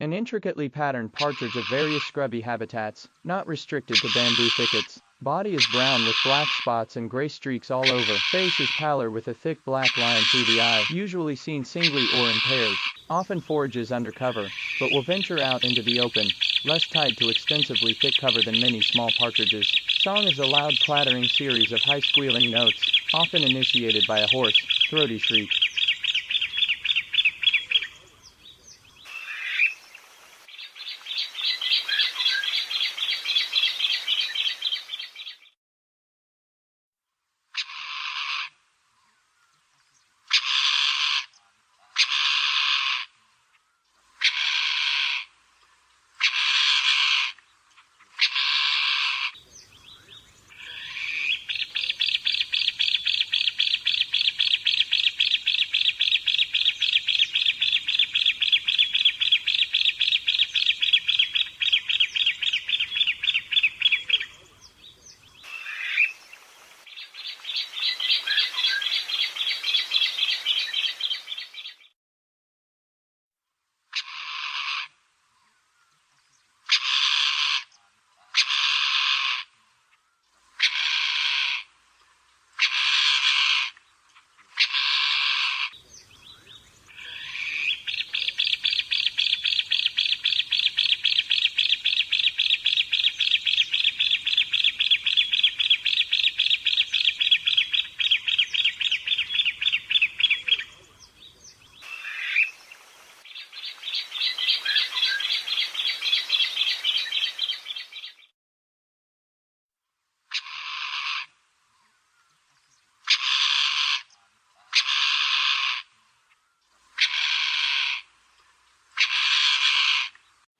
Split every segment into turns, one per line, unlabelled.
An intricately patterned partridge of various scrubby habitats, not restricted to bamboo thickets. Body is brown with black spots and gray streaks all over. Face is paler with a thick black line through the eye, usually seen singly or in pairs. Often forages under cover, but will venture out into the open, less tied to extensively thick cover than many small partridges. Song is a loud clattering series of high squealing notes, often initiated by a hoarse, throaty shriek.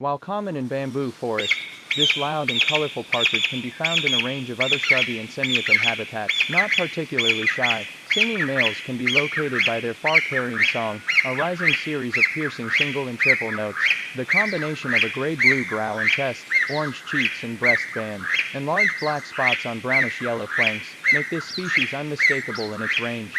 While common in bamboo forest, this loud and colorful partridge can be found in a range of other shrubby and semi-open habitats. Not particularly shy, singing males can be located by their far-carrying song, a rising series of piercing single and triple notes. The combination of a gray-blue brow and chest, orange cheeks and breast band, and large black spots on brownish-yellow flanks, make this species unmistakable in its range.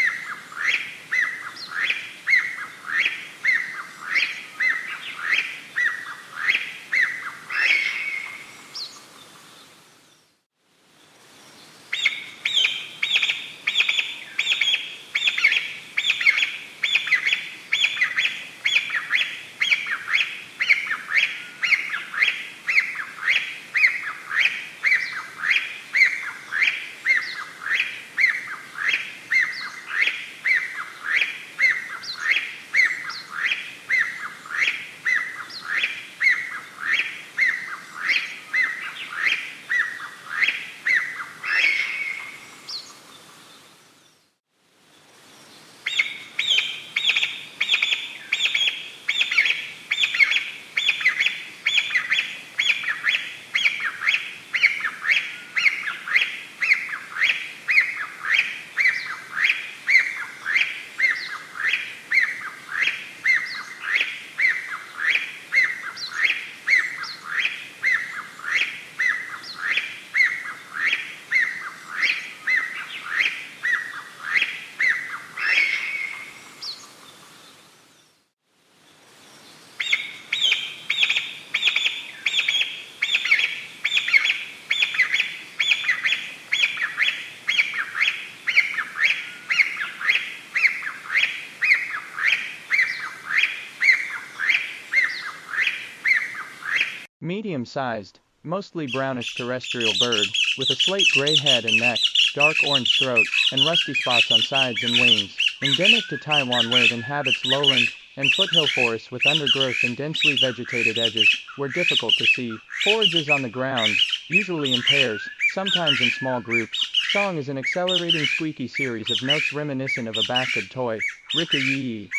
Medium-sized, mostly brownish terrestrial bird, with a slate gray head and neck, dark orange throat, and rusty spots on sides and wings. Endemic to Taiwan where it inhabits lowland and foothill forests with undergrowth and densely vegetated edges, where difficult to see. Forages on the ground, usually in pairs, sometimes in small groups. Song is an accelerating squeaky series of notes reminiscent of a bastard toy. Rika-yee-yee.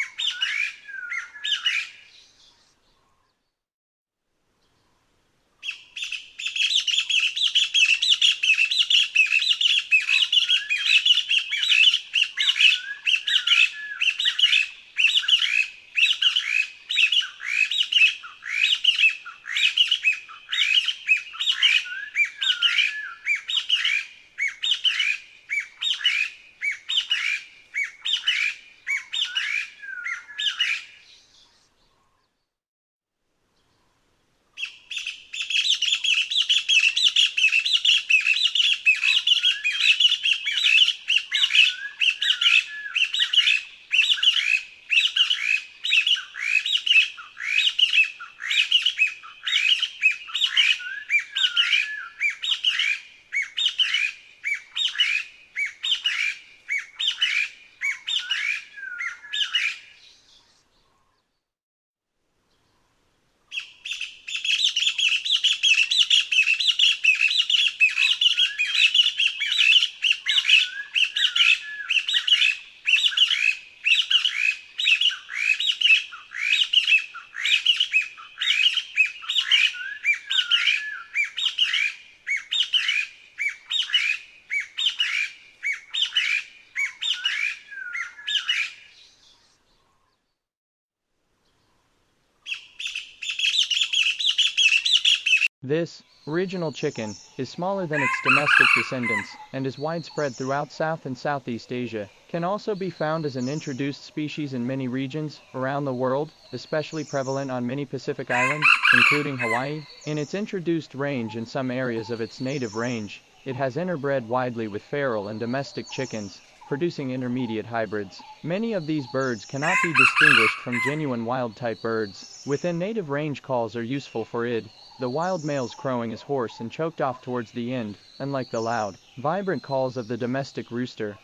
This original chicken is smaller than its domestic descendants and is widespread throughout South and Southeast Asia. Can also be found as an introduced species in many regions around the world, especially prevalent on many Pacific islands, including Hawaii. In its introduced range and some areas of its native range, it has interbred widely with feral and domestic chickens, producing intermediate hybrids. Many of these birds cannot be distinguished from genuine wild-type birds. Within native range, calls are useful for the wild male's crowing is hoarse and choked off towards the end, unlike the loud, vibrant calls of the domestic rooster.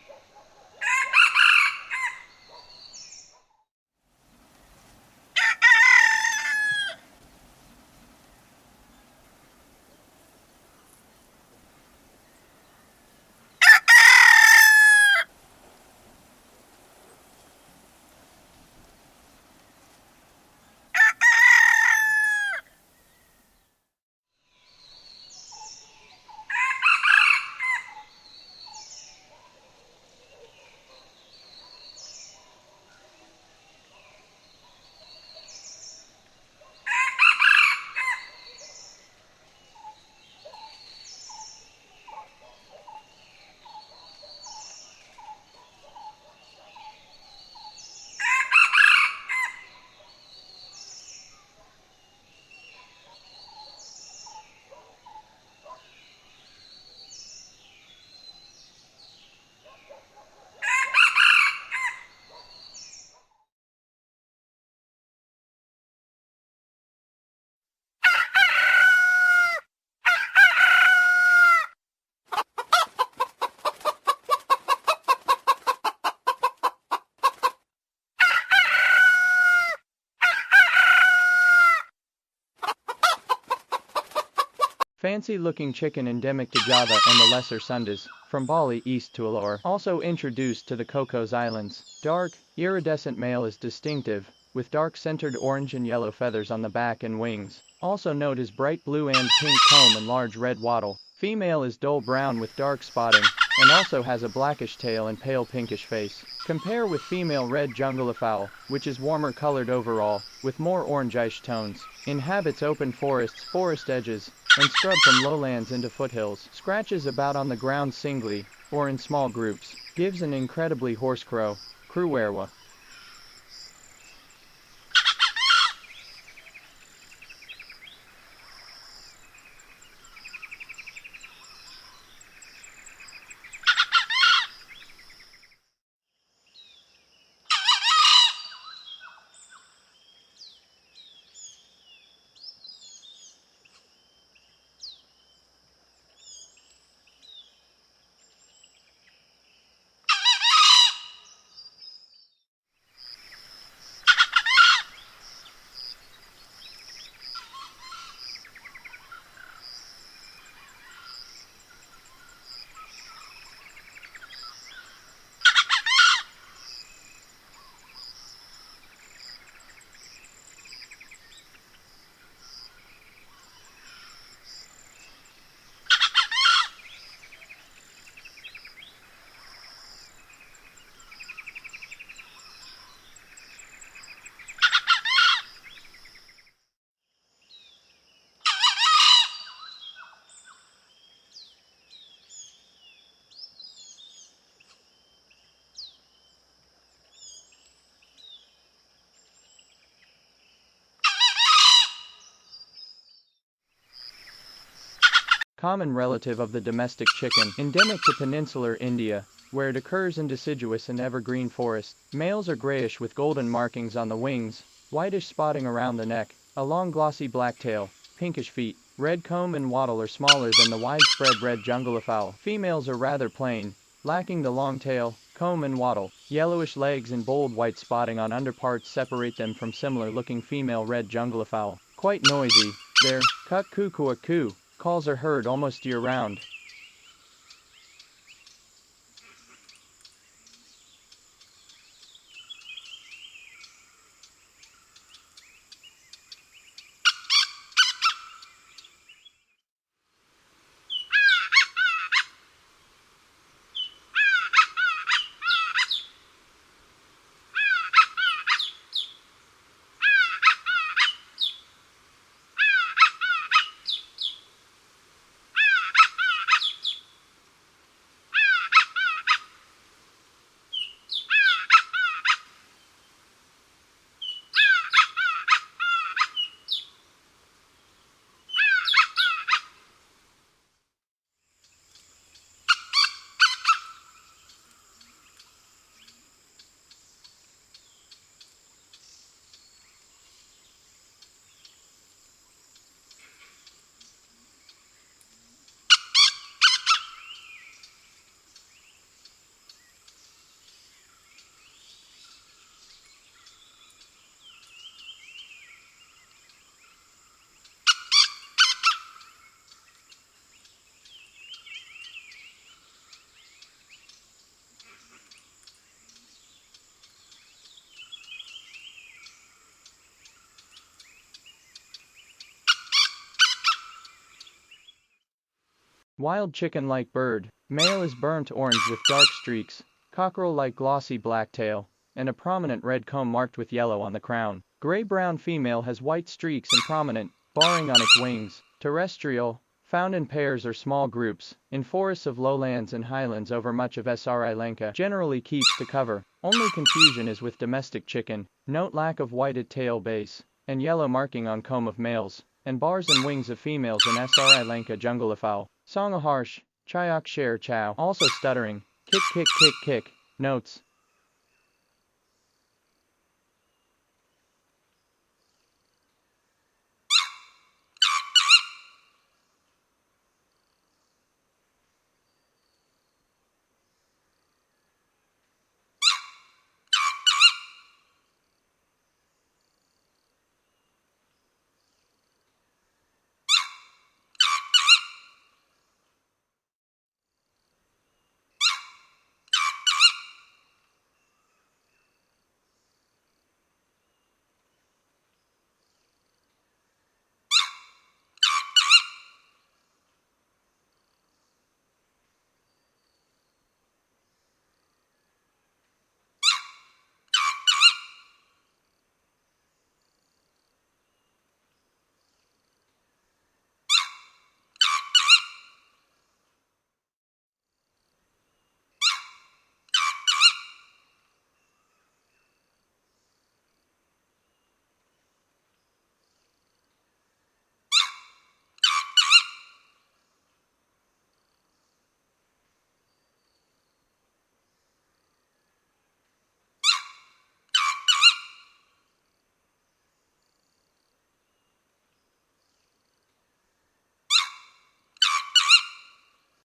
Fancy-looking chicken endemic to Java and the Lesser Sundas, from Bali east to Alor. Also introduced to the Cocos Islands. Dark, iridescent male is distinctive, with dark centered orange and yellow feathers on the back and wings. Also note his bright blue and pink comb and large red wattle. Female is dull brown with dark spotting, and also has a blackish tail and pale pinkish face. Compare with female red junglefowl, which is warmer colored overall, with more orangish tones. Inhabits open forests, forest edges, and scrub from lowlands into foothills. Scratches about on the ground singly, or in small groups. Gives an incredibly hoarse crow. Cruwerwa. Common relative of the domestic chicken, endemic to peninsular India, where it occurs in deciduous and evergreen forests. Males are grayish with golden markings on the wings, whitish spotting around the neck, a long glossy black tail, pinkish feet. Red comb and wattle are smaller than the widespread red junglefowl. Females are rather plain, lacking the long tail, comb and wattle. Yellowish legs and bold white spotting on underparts separate them from similar-looking female red junglefowl. Quite noisy, their kuk-koo-koo-koo calls are heard almost year-round. Wild chicken-like bird. Male is burnt orange with dark streaks, cockerel-like glossy black tail, and a prominent red comb marked with yellow on the crown. Gray-brown female has white streaks and prominent, barring on its wings. Terrestrial. Found in pairs or small groups, in forests of lowlands and highlands over much of Sri Lanka. Generally keeps to cover. Only confusion is with domestic chicken. Note lack of whited tail base, and yellow marking on comb of males, and bars and wings of females in Sri Lanka junglefowl. Song a harsh, chayak share chow. Also stuttering, kick kick kick kick. Notes.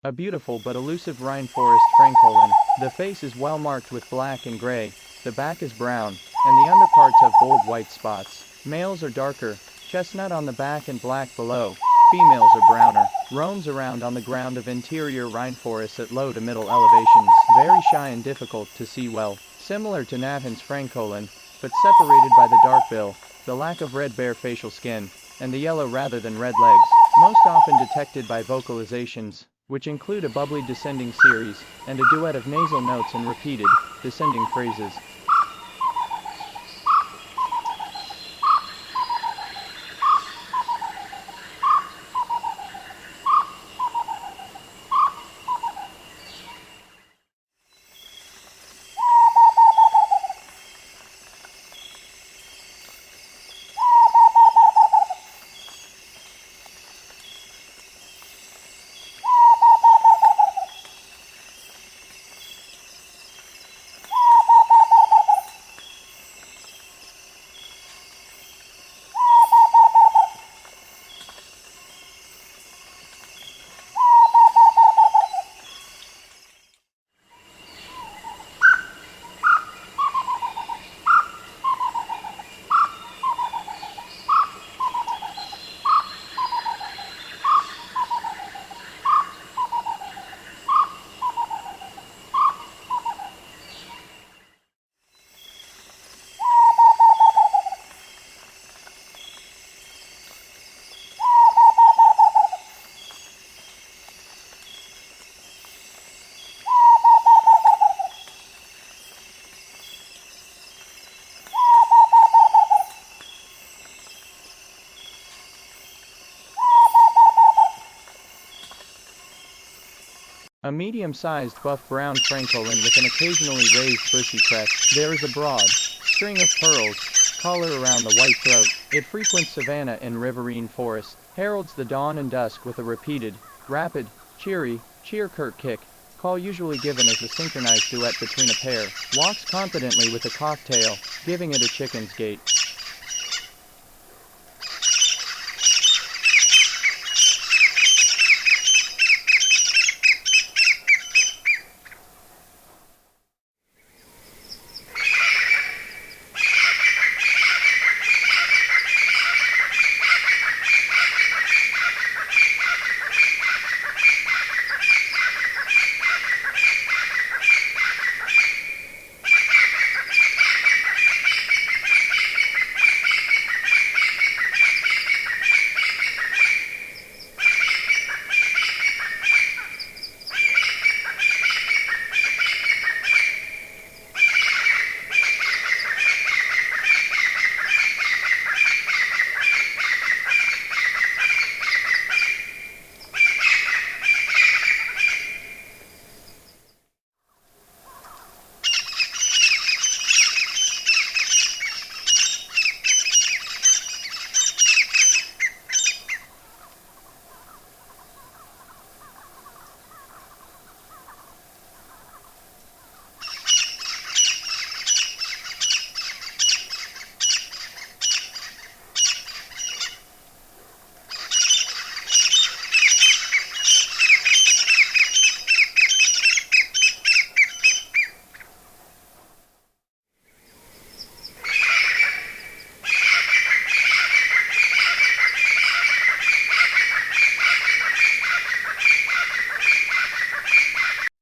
A beautiful but elusive rainforest francolin. The face is well marked with black and gray, the back is brown, and the underparts have bold white spots. Males are darker, chestnut on the back and black below. Females are browner. Roams around on the ground of interior rainforests at low to middle elevations. Very shy and difficult to see well. Similar to Navhan's francolin, but separated by the dark bill, the lack of red bare facial skin, and the yellow rather than red legs. Most often detected by vocalizations, which include a bubbly descending series, and a duet of nasal notes and repeated, descending phrases. A medium-sized buff brown francolin with an occasionally raised bushy crest. There is a broad string of pearls, collar around the white throat. It frequents savanna and riverine forest. Heralds the dawn and dusk with a repeated, rapid, cheery, cheer-curt kick. Call usually given as a synchronized duet between a pair. Walks confidently with a cocktail, giving it a chicken's gait.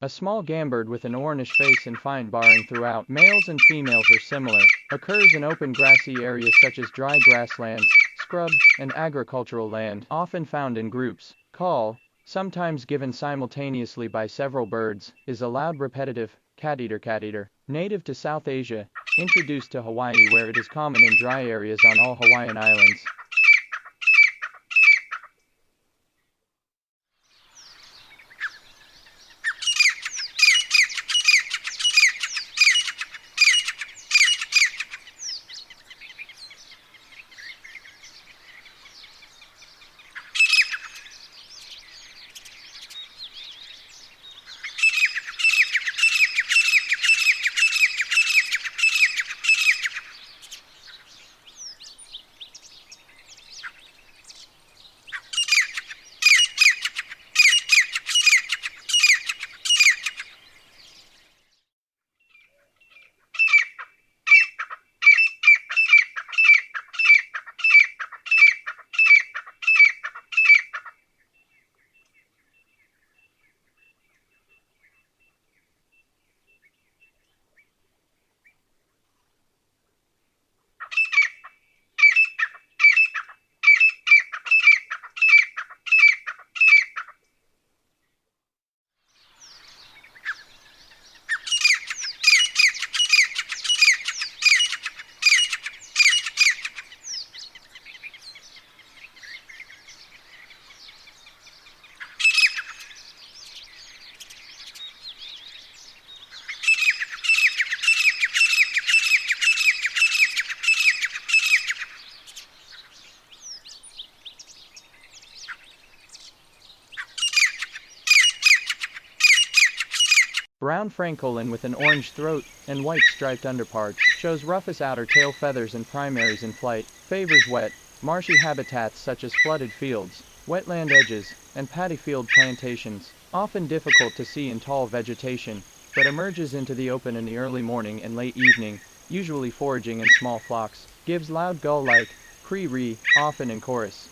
A small gambird with an orange face and fine barring throughout, males and females are similar, occurs in open grassy areas such as dry grasslands, scrub, and agricultural land, often found in groups. Call, sometimes given simultaneously by several birds, is a loud repetitive cat-eater, native to South Asia, introduced to Hawaii where it is common in dry areas on all Hawaiian islands. Brown francolin with an orange throat and white striped underparts, shows rufous outer tail feathers and primaries in flight, favors wet, marshy habitats such as flooded fields, wetland edges, and paddy field plantations, often difficult to see in tall vegetation, but emerges into the open in the early morning and late evening, usually foraging in small flocks, gives loud gull-like, cree-ree, often in chorus.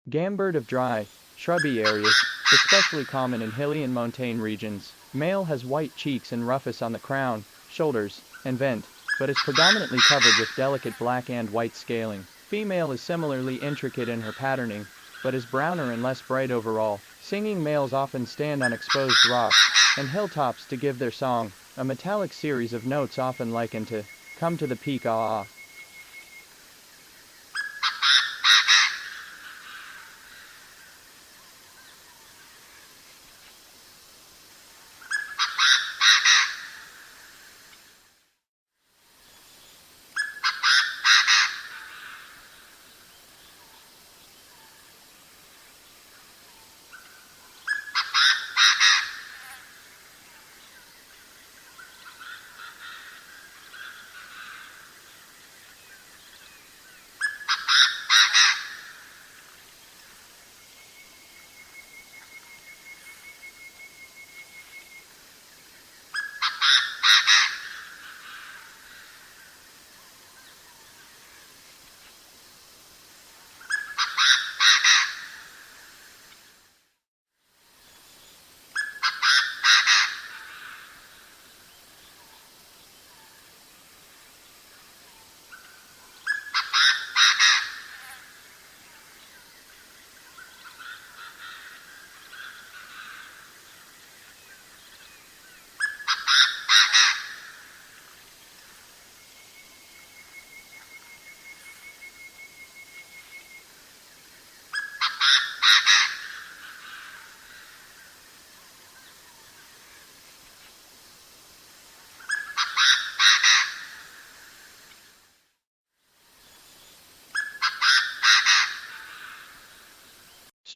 Gambird of dry, shrubby areas, especially common in hilly and montane regions. Male has white cheeks and rufous on the crown, shoulders, and vent, but is predominantly covered with delicate black and white scaling. Female is similarly intricate in her patterning, but is browner and less bright overall. Singing males often stand on exposed rocks and hilltops to give their song, a metallic series of notes often likened to "Come to the Peak Ah Ah."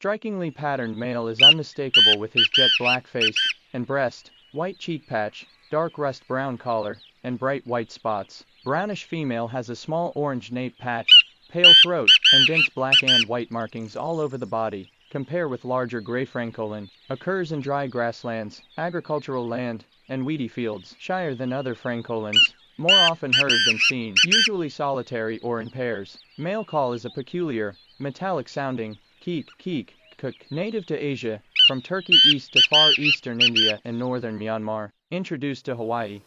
strikingly patterned male is unmistakable with his jet black face and breast, white cheek patch, dark rust brown collar, and bright white spots. Brownish female has a small orange nape patch, pale throat, and dense black and white markings all over the body. Compare with larger gray francolin. Occurs in dry grasslands, agricultural land, and weedy fields. Shyer than other francolins. More often heard than seen, usually solitary or in pairs. Male call is a peculiar, metallic sounding keek, keek, kuk. Native to Asia, from Turkey east to far eastern India and northern Myanmar. Introduced to Hawaii.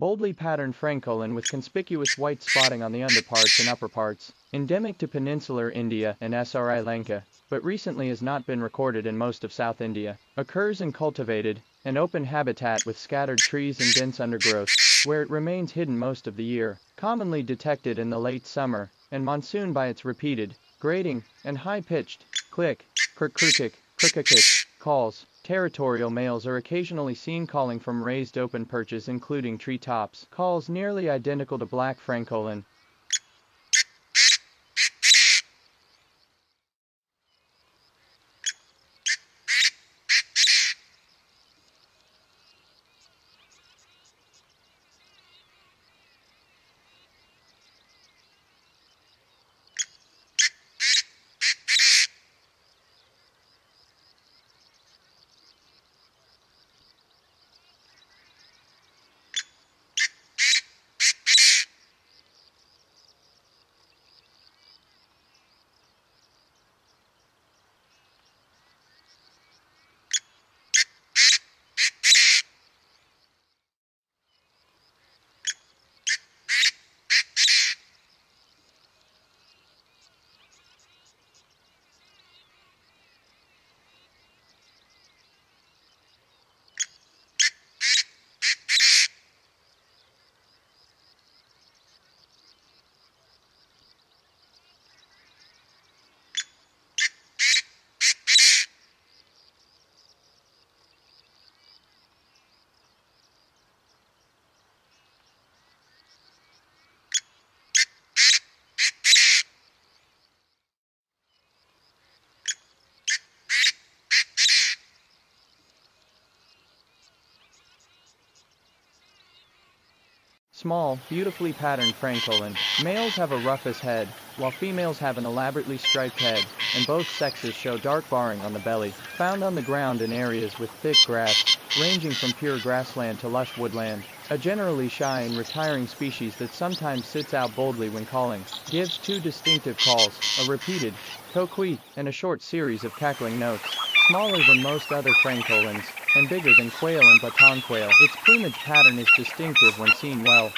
Boldly patterned francolin with conspicuous white spotting on the underparts and upperparts. Endemic to peninsular India and Sri Lanka, but recently has not been recorded in most of South India. Occurs in cultivated and open habitat with scattered trees and dense undergrowth, where it remains hidden most of the year. Commonly detected in the late summer and monsoon by its repeated, grating, and high-pitched click, kirk-kirkik, kirkakik calls. Territorial males are occasionally seen calling from raised open perches including tree tops. Calls nearly identical to black francolin. Small, beautifully patterned francolin. Males have a rufous head, while females have an elaborately striped head, and both sexes show dark barring on the belly. Found on the ground in areas with thick grass, ranging from pure grassland to lush woodland. A generally shy and retiring species that sometimes sits out boldly when calling. Gives two distinctive calls, a repeated ko-kui, and a short series of cackling notes. Smaller than most other francolins, and bigger than quail and baton quail. Its plumage pattern is distinctive when seen well.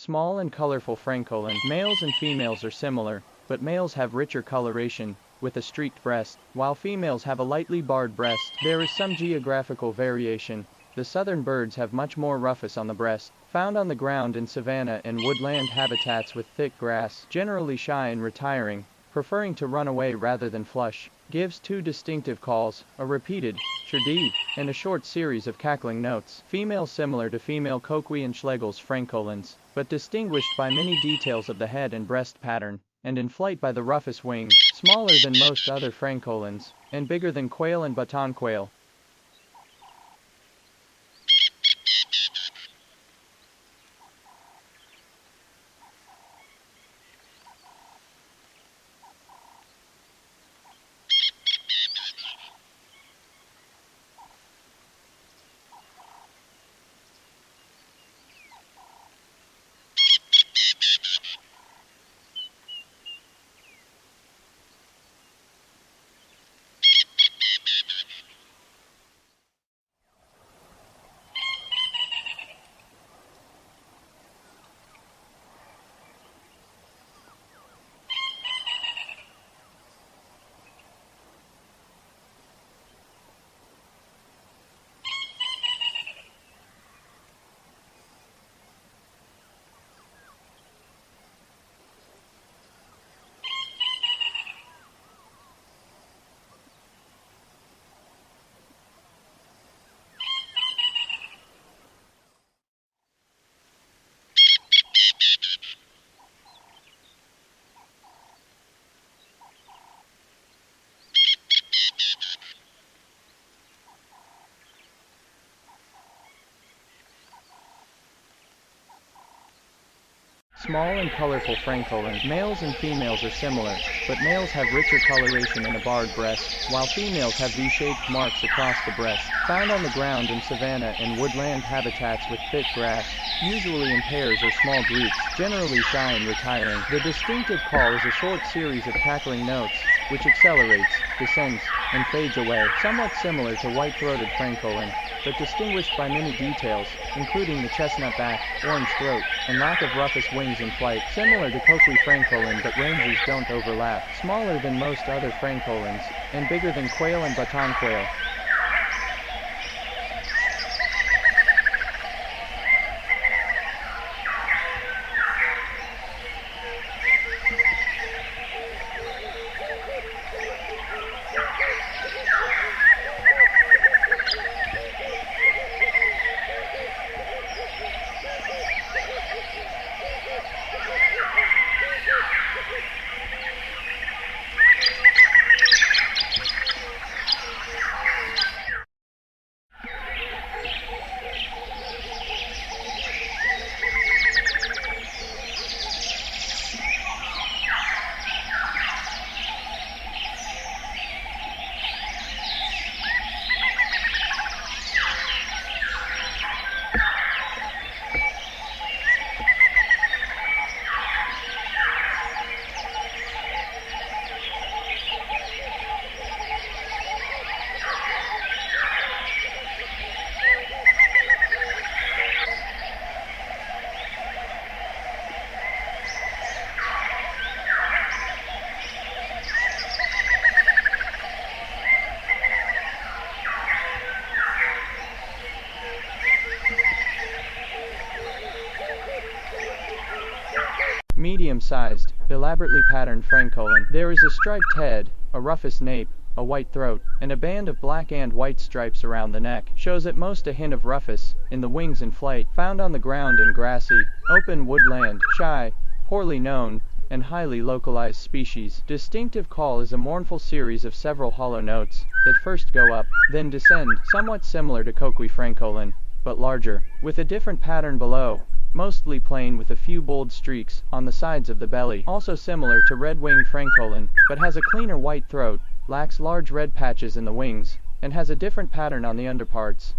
Small and colorful francolin. Males and females are similar, but males have richer coloration, with a streaked breast, while females have a lightly barred breast. There is some geographical variation. The southern birds have much more rufous on the breast, found on the ground in savanna and woodland habitats with thick grass, generally shy and retiring, preferring to run away rather than flush. Gives two distinctive calls, a repeated chird and a short series of cackling notes. Female similar to female Coqui and Schlegel's francolins, but distinguished by many details of the head and breast pattern, and in flight by the rufous wings, smaller than most other francolins, and bigger than quail and baton quail. Small and colorful francolin. Males and females are similar, but males have richer coloration and a barred breast, while females have V-shaped marks across the breast, found on the ground in savanna and woodland habitats with thick grass, usually in pairs or small groups, generally shy and retiring. The distinctive call is a short series of cackling notes, which accelerates, descends, and fades away, somewhat similar to white-throated francolin, but distinguished by many details, including the chestnut back, orange throat, and lack of rufous wings in flight, similar to Coqui francolin but ranges don't overlap, smaller than most other francolins, and bigger than quail and baton quail. Medium-sized, elaborately patterned francolin. There is a striped head, a rufous nape, a white throat, and a band of black and white stripes around the neck. Shows at most a hint of rufous in the wings and flight. Found on the ground in grassy, open woodland, shy, poorly known, and highly localized species. Distinctive call is a mournful series of several hollow notes that first go up, then descend, somewhat similar to Coqui francolin, but larger, with a different pattern below. Mostly plain with a few bold streaks on the sides of the belly. Also similar to red-winged francolin, but has a cleaner white throat, lacks large red patches in the wings, and has a different pattern on the underparts.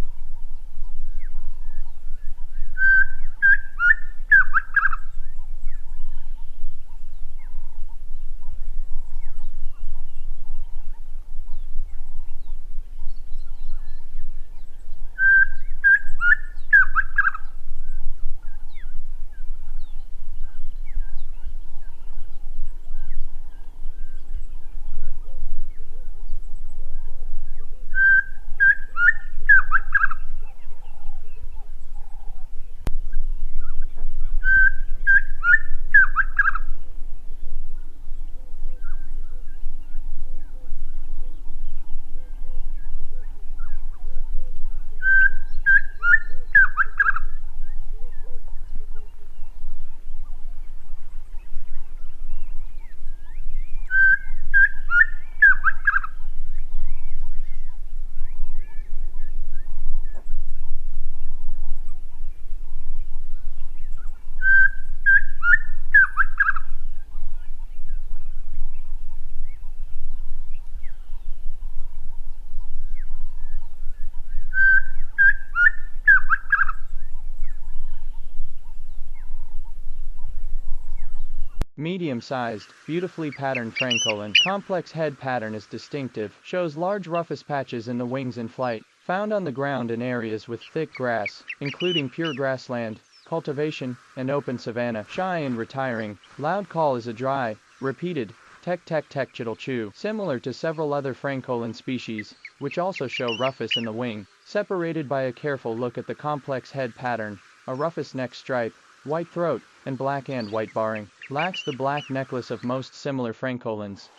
Medium-sized, beautifully patterned francolin. Complex head pattern is distinctive, shows large rufous patches in the wings in flight. Found on the ground in areas with thick grass, including pure grassland, cultivation, and open savanna. Shy and retiring. Loud call is a dry, repeated, tek-tek-tek chittle chew, similar to several other francolin species, which also show rufous in the wing, separated by a careful look at the complex head pattern, a rufous neck stripe, white throat, and black and white barring. Lacks the black necklace of most similar francolins.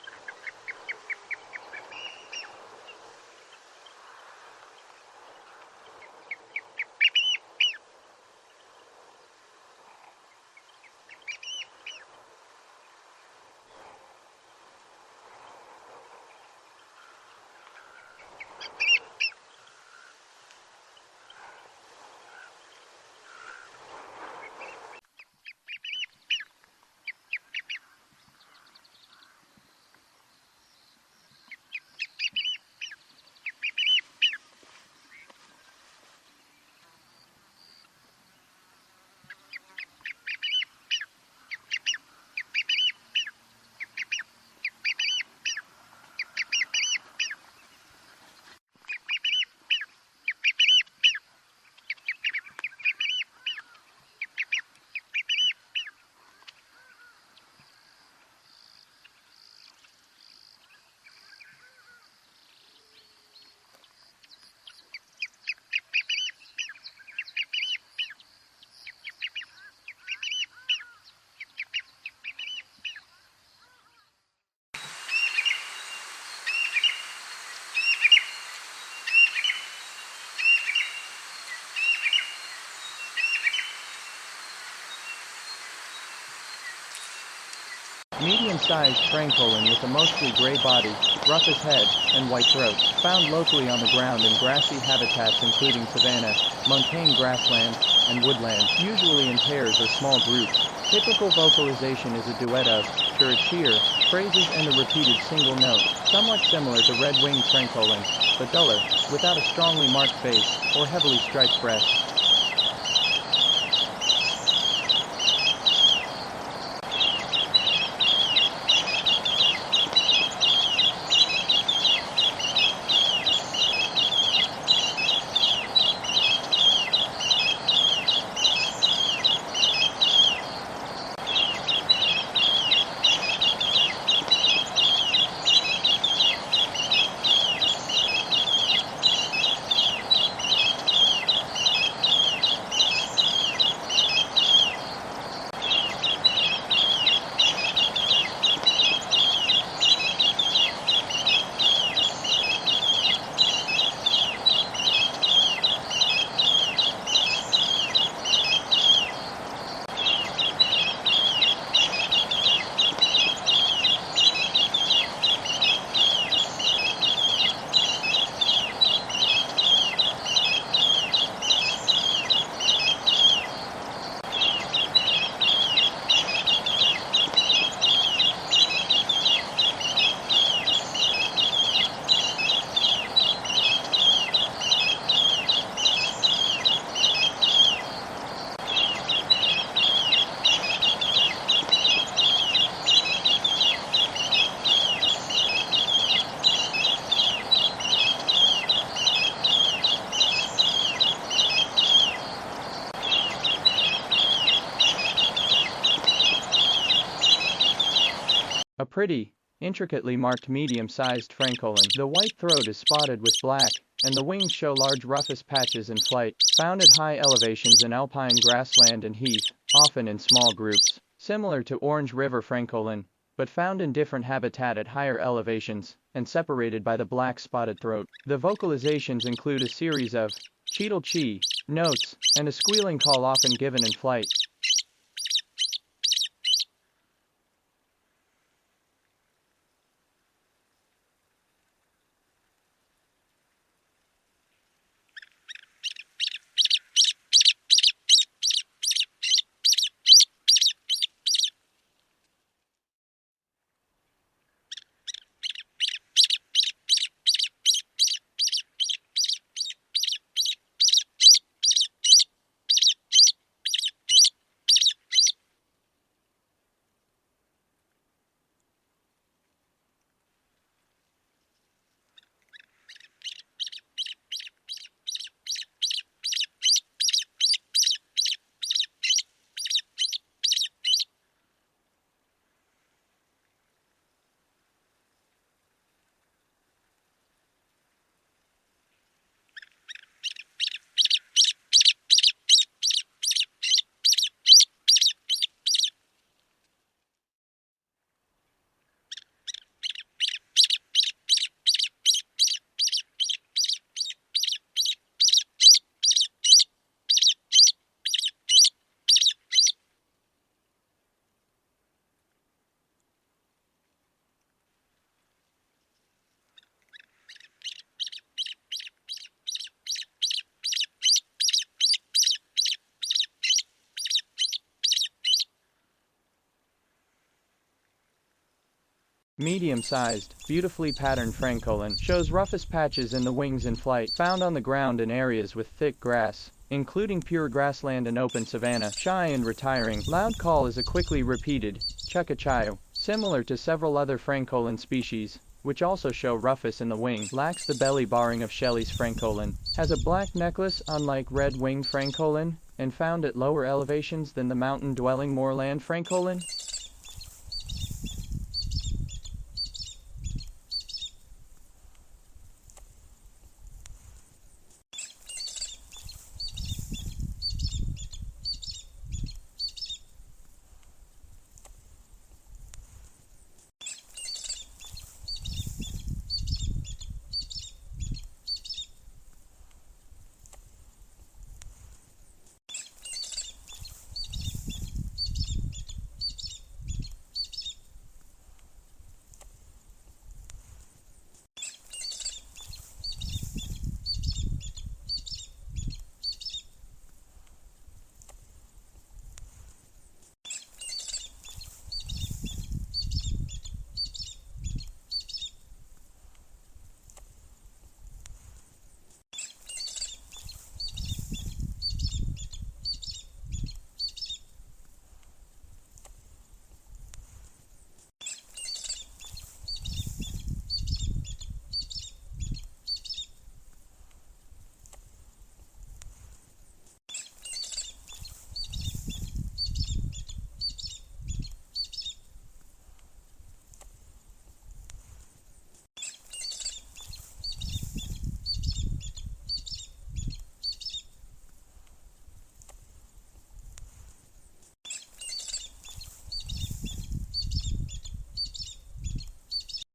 Medium-sized francolin with a mostly gray body, rufous head, and white throat, found locally on the ground in grassy habitats including savanna, montane grassland, and woodland, usually in pairs or small groups. Typical vocalization is a duet of cheer, phrases and a repeated single note, somewhat similar to red-winged francolin, but duller, without a strongly marked face, or heavily striped breast. A pretty, intricately marked medium-sized francolin. The white throat is spotted with black, and the wings show large rufous patches in flight, found at high elevations in alpine grassland and heath, often in small groups. Similar to Orange River francolin, but found in different habitat at higher elevations, and separated by the black spotted throat. The vocalizations include a series of cheetle chee notes, and a squealing call often given in flight. Medium-sized, beautifully patterned francolin shows roughest patches in the wings in flight, found on the ground in areas with thick grass, including pure grassland and open savanna. Shy and retiring, loud call is a quickly repeated chuck-a-chayo, similar to several other francolin species, which also show rufous in the wing. Lacks the belly barring of Shelley's francolin. Has a black necklace unlike red-winged francolin, and found at lower elevations than the mountain-dwelling moorland francolin.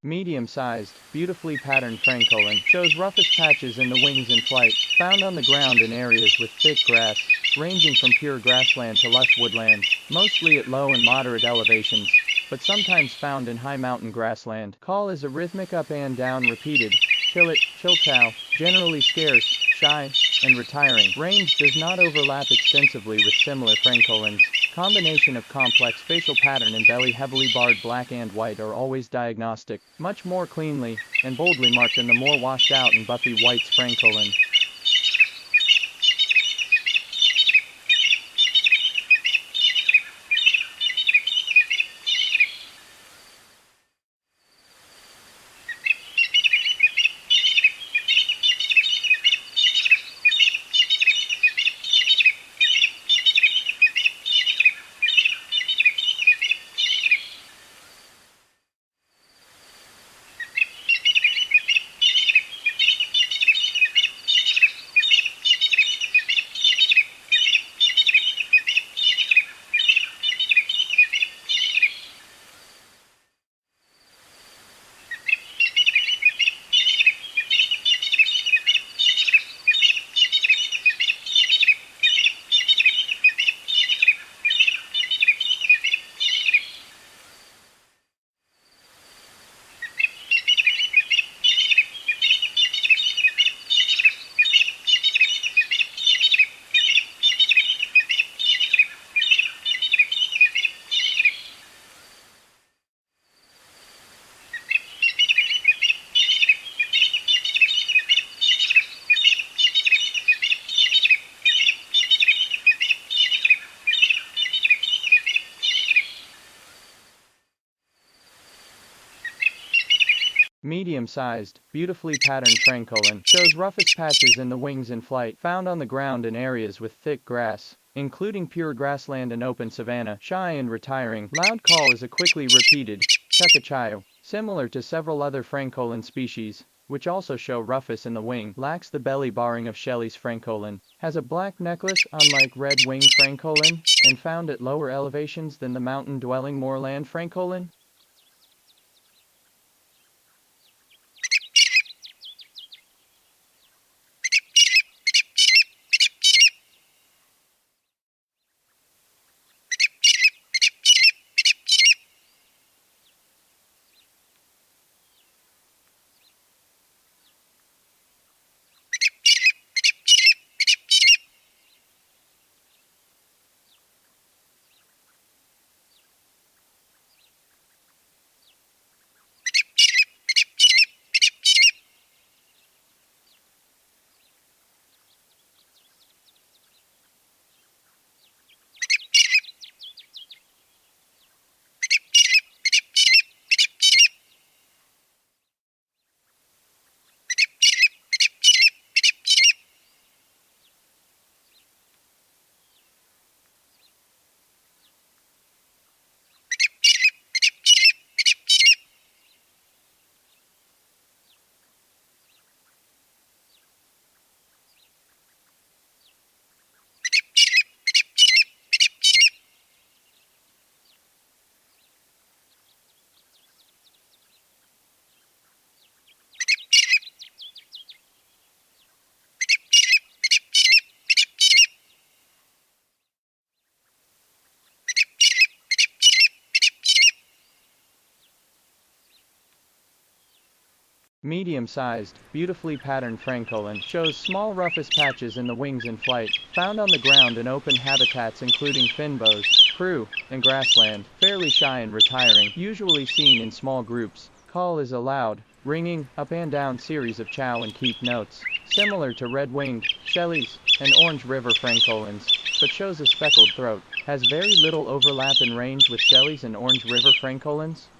Medium-sized, beautifully patterned francolin shows roughest patches in the wings in flight, found on the ground in areas with thick grass, ranging from pure grassland to lush woodland, mostly at low and moderate elevations, but sometimes found in high mountain grassland. Call is a rhythmic up and down repeated, chillit, chiltow, generally scarce, shy, and retiring. Range does not overlap extensively with similar francolins. Combination of complex facial pattern and belly heavily barred black and white are always diagnostic, much more cleanly and boldly marked than the more washed out and buffy whites francolin. Medium-sized, beautifully patterned francolin shows roughest patches in the wings in flight, found on the ground in areas with thick grass, including pure grassland and open savanna. Shy and retiring, loud call is a quickly repeated chuck-a-chayo, similar to several other francolin species, which also show rufous in the wing. Lacks the belly barring of Shelley's francolin. Has a black necklace unlike red-winged francolin, and found at lower elevations than the mountain-dwelling moorland francolin. Medium-sized, beautifully patterned francolin shows small rufous patches in the wings in flight, found on the ground in open habitats including fynbos, prue, and grassland, fairly shy and retiring, usually seen in small groups. Call is a loud, ringing, up and down series of chow and keep notes, similar to red-winged, Shelley's, and orange river francolins, but shows a speckled throat, has very little overlap in range with Shelley's and orange river francolins.